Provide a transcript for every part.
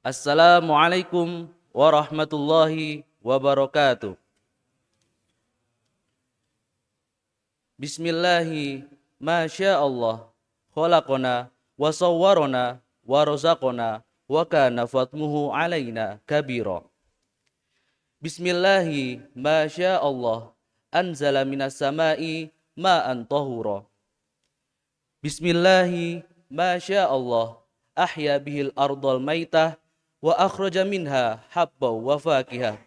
Assalamualaikum warahmatullahi wabarakatuh. Bismillahi masya Allah khalaqona wa sawwarona wa razaqona wa kana fatmuhu alaina kabira. Bismillahi masya Allah anzala minas samai ma'an tahura. Bismillahi masya Allah ahya bihil ardal maitah wa akhraja minha habba wa fakihah.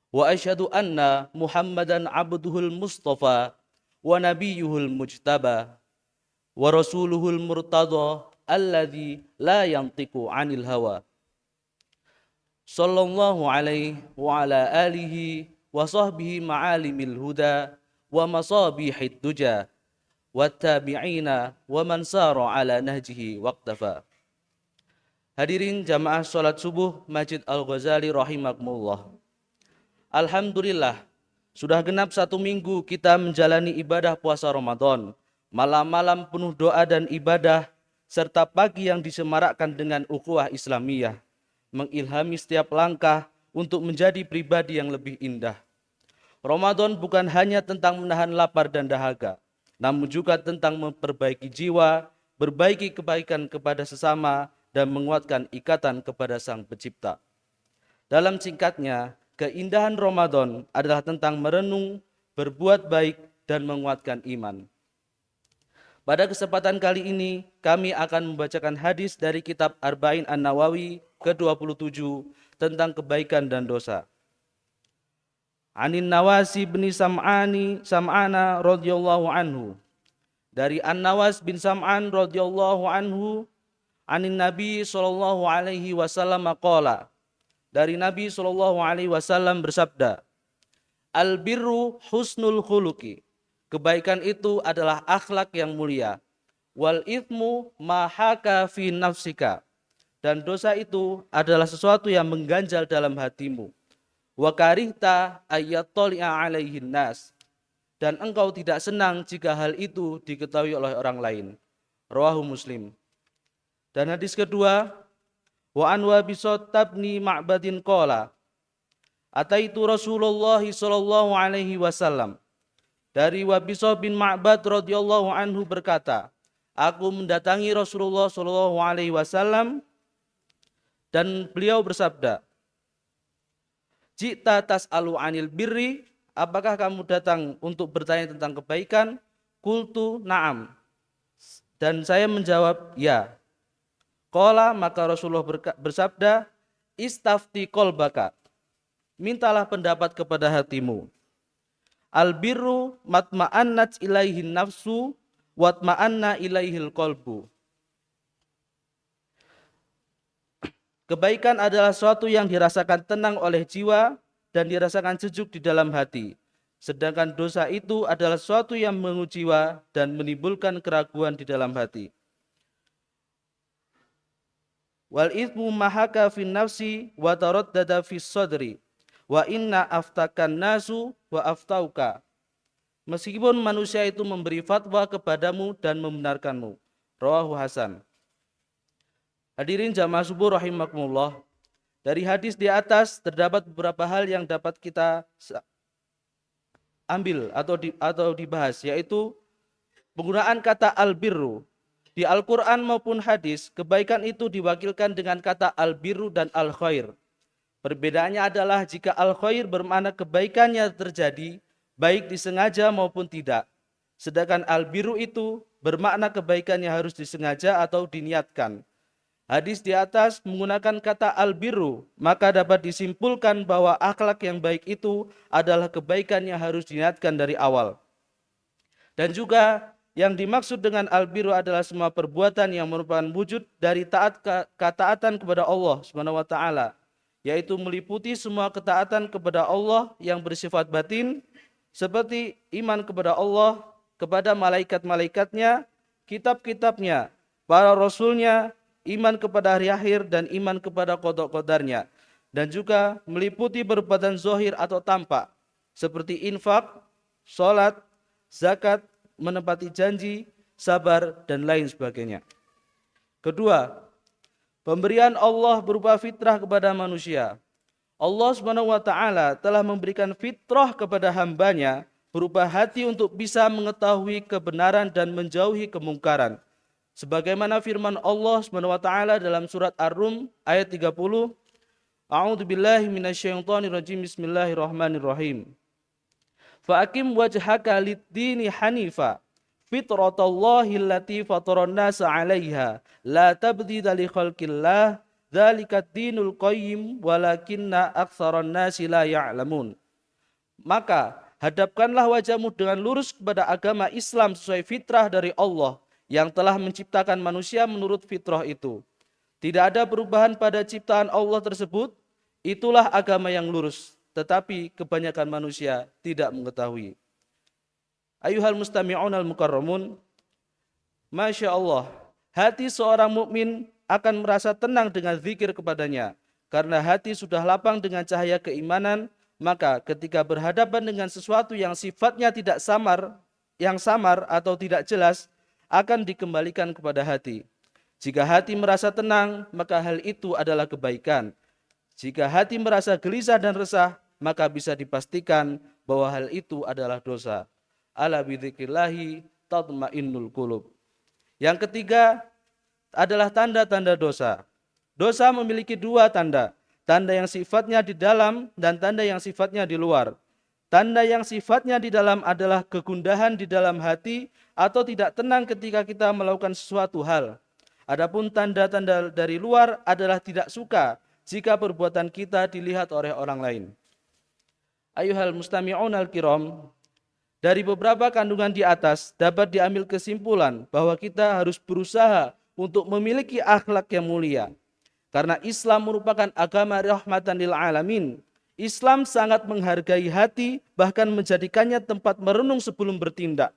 Wa asyhadu anna Muhammadan abduhul mustafa wa nabiyuhul mujtaba wa rasuluhul murtada alladzi la yantiqu anil hawa. Sallallahu alaihi wa ala alihi wa sahbihi ma'alimil huda wa masabihid duja wa tabi'ina wa man sara ala nahjihi waqtafa. Hadirin jamaah salat subuh Masjid Al-Ghazali rahimakumullah. Alhamdulillah, sudah genap 1 minggu kita menjalani ibadah puasa Ramadan. Malam-malam penuh doa dan ibadah, serta pagi yang disemarakkan dengan ukhuwah Islamiyah, mengilhami setiap langkah untuk menjadi pribadi yang lebih indah. Ramadan bukan hanya tentang menahan lapar dan dahaga, namun juga tentang memperbaiki jiwa, berbaiki kebaikan kepada sesama, dan menguatkan ikatan kepada Sang Pencipta. Dalam singkatnya, keindahan Ramadan adalah tentang merenung, berbuat baik, dan menguatkan iman. Pada kesempatan kali ini, kami akan membacakan hadis dari kitab Arba'in An-Nawawi ke-27 tentang kebaikan dan dosa. Anin Nawasi bin Sam'ana radhiyallahu anhu. Dari An-Nawas bin Sam'an radhiyallahu anhu, anin Nabi sallallahu alaihi wasallam qala. Dari Nabi sallallahu alaihi wasallam bersabda, al-birru husnul khuluqi. Kebaikan itu adalah akhlak yang mulia. Wal ithmu ma haka fi nafsika. Dan dosa itu adalah sesuatu yang mengganjal dalam hatimu. Wa karihta ayattali'a alaihin nas. Dan engkau tidak senang jika hal itu diketahui oleh orang lain. Rawahu Muslim. Dan hadis kedua, wa an Wabisah tabni Ma'badin qala ataitu Rasulullah sallallahu alaihi wasallam. Dari Wabisah bin Ma'bad radhiyallahu anhu berkata, aku mendatangi Rasulullah sallallahu alaihi wasallam dan beliau bersabda, Jita tas'alu anil birri, apakah kamu datang untuk bertanya tentang kebaikan? Qultu na'am. Dan saya menjawab, ya. Qala, maka Rasulullah bersabda, istafti qalbaka. Mintalah pendapat kepada hatimu. Al-birru matma'annat ilaihin nafsu watma'anna ilaihil qalbu. Kebaikan adalah sesuatu yang dirasakan tenang oleh jiwa dan dirasakan sejuk di dalam hati. Sedangkan dosa itu adalah sesuatu yang menguji jiwa dan menimbulkan keraguan di dalam hati. Wal ithmu mahaka fin nafsi wa taraddada fis sadri wa inna aftakan nasu wa aftauka. Meskipun manusia itu memberi fatwa kepadamu dan membenarkanmu. Rawahu Hasan. Hadirin jamaah subuh rahimakumullah. Dari hadis di atas terdapat beberapa hal yang dapat kita ambil atau dibahas, yaitu penggunaan kata al-birru. Di Al-Quran maupun hadis, kebaikan itu diwakilkan dengan kata al-birru dan al-khair. Perbedaannya adalah jika al-khair bermakna kebaikannya terjadi, baik disengaja maupun tidak. Sedangkan al-birru itu bermakna kebaikannya harus disengaja atau diniatkan. Hadis di atas menggunakan kata al-birru, maka dapat disimpulkan bahwa akhlak yang baik itu adalah kebaikan yang harus diniatkan dari awal. Dan juga yang dimaksud dengan al-birru adalah semua perbuatan yang merupakan wujud dari ketaatan kepada Allah Subhanahu wa taala, yaitu meliputi semua ketaatan kepada Allah yang bersifat batin, seperti iman kepada Allah, kepada malaikat-malaikatnya, kitab-kitabnya, para rasulnya, iman kepada hari akhir, dan iman kepada qada qadarnya. Dan juga meliputi perbuatan zahir atau tampak, seperti infak, sholat, zakat, menepati janji, sabar, dan lain sebagainya. Kedua, Pemberian Allah berupa fitrah kepada manusia. Allah Subhanahu wa taala telah memberikan fitrah kepada hambanya berupa hati untuk bisa mengetahui kebenaran dan menjauhi kemungkaran. Sebagaimana firman Allah Subhanahu wa taala dalam surat Ar-Rum ayat 30, A'udzu billahi minasyaitonir rajim. Bismillahirrahmanirrahim. Fa'akim wajhaka lid-dini hanifa fitratallahi allati fataran nasa 'alaiha la tabdila li khalqillah dzalika ad-dinul qayyim walakinna aktsaran nasi la ya'lamun. Maka hadapkanlah wajahmu dengan lurus kepada agama Islam sesuai fitrah dari Allah yang telah menciptakan manusia menurut fitrah itu. Tidak ada perubahan pada ciptaan Allah tersebut, itulah agama yang lurus, tetapi kebanyakan manusia tidak mengetahui. Ayuhal mustami'un al-mukarramun, Masya Allah, hati seorang mukmin akan merasa tenang dengan zikir kepadanya. Karena hati sudah lapang dengan cahaya keimanan, maka ketika berhadapan dengan sesuatu yang sifatnya tidak samar, yang samar atau tidak jelas, akan dikembalikan kepada hati. Jika hati merasa tenang, maka hal itu adalah kebaikan. Jika hati merasa gelisah dan resah, maka bisa dipastikan bahwa hal itu adalah dosa. Ala bidzikrillahi tatmainnul qulub. Yang ketiga adalah tanda-tanda dosa. Dosa memiliki dua tanda. Tanda yang sifatnya di dalam dan tanda yang sifatnya di luar. Tanda yang sifatnya di dalam adalah kegundahan di dalam hati atau tidak tenang ketika kita melakukan sesuatu hal. Adapun tanda-tanda dari luar adalah tidak suka jika perbuatan kita dilihat oleh orang lain. Ayuhal mustami'un al-kiram, dari beberapa kandungan di atas dapat diambil kesimpulan bahwa kita harus berusaha untuk memiliki akhlak yang mulia. Karena Islam merupakan agama rahmatan lil alamin. Islam sangat menghargai hati, bahkan menjadikannya tempat merenung sebelum bertindak.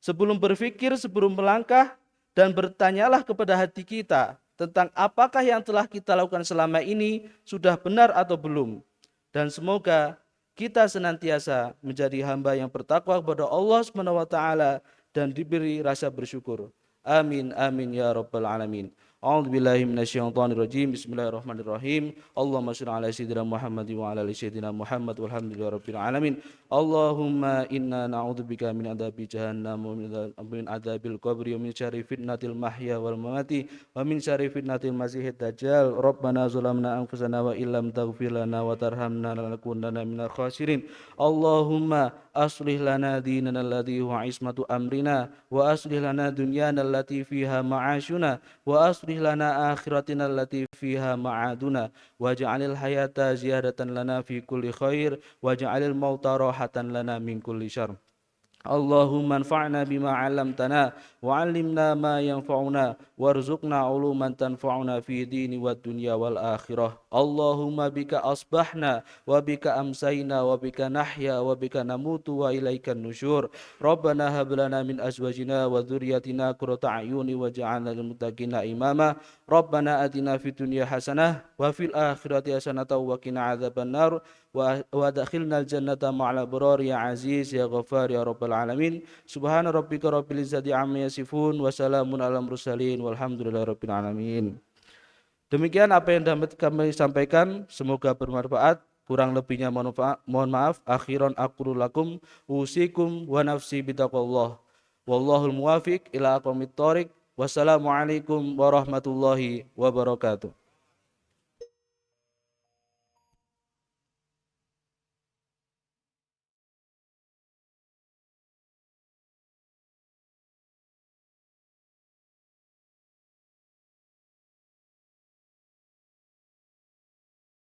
Sebelum berpikir, sebelum melangkah, dan bertanyalah kepada hati kita tentang apakah yang telah kita lakukan selama ini sudah benar atau belum. Dan semoga kita senantiasa menjadi hamba yang bertakwa kepada Allah Subhanahu wa taala dan diberi rasa bersyukur. Amin amin ya rabbal alamin. A'udzu billahi minasyaitonir rajim. Bismillahirrahmanirrahim. Allahumma shalli ala sayyidina Muhammad wa ala ali sayyidina Muhammad walhamdulillahirabbil alamin. Allahumma inna na'udzubika min adzabi jahannam wa min adzabil qabri wa min syarri fitnatil mahya wal mamati wa min syarri fitnatil masiihid dajjal. Rabbana zalamna anfusana wa illam taghfir lana wa tarhamna lanakunanna minal khasirin. Allahumma aslih lana dinana alladhi huwa ismatu amrina wa aslih lana dunyana allati fiha ma'ashuna wa aslih lana akhiratina allati fiha ma'aduna waj'alil hayata ziyadatan lana fi kulli khair waj'alil mauta rahatan lana min kulli syarr. Allahumma anfa'na bima 'allamtana wa 'allimna ma yanfa'una warzuqna 'uluman tanfa'una fi dini wad dunya wal akhirah. Allahumma bika asbahna wa bika amsayna wa bika nahya wa bika namutu wa ilaikan nusyur. Rabbana hab lana min azwajina wa dhurriyyatina qurrata a'yuni waj'alna lil muttaqina imama. Rabbana atina fid dunya hasanah wa fil akhirati hasanah wa qina adzabannar wa adkhilnal jannata ma'al abrar ya aziz ya ghafar ya rabbal alamin. Subhana rabbika rabbil izzati amma yasifun wa salamun alal mursalin walhamdulillahirabbil alamin. Demikian apa yang dapat kami sampaikan, semoga bermanfaat. Kurang lebihnya mohon maaf. Akhiran aqulu lakum usikum wa nafsi bitaqwallah. Wallahul muwafiq ila aqwamit thoriq. Wassalamualaikum warahmatullahi wabarakatuh.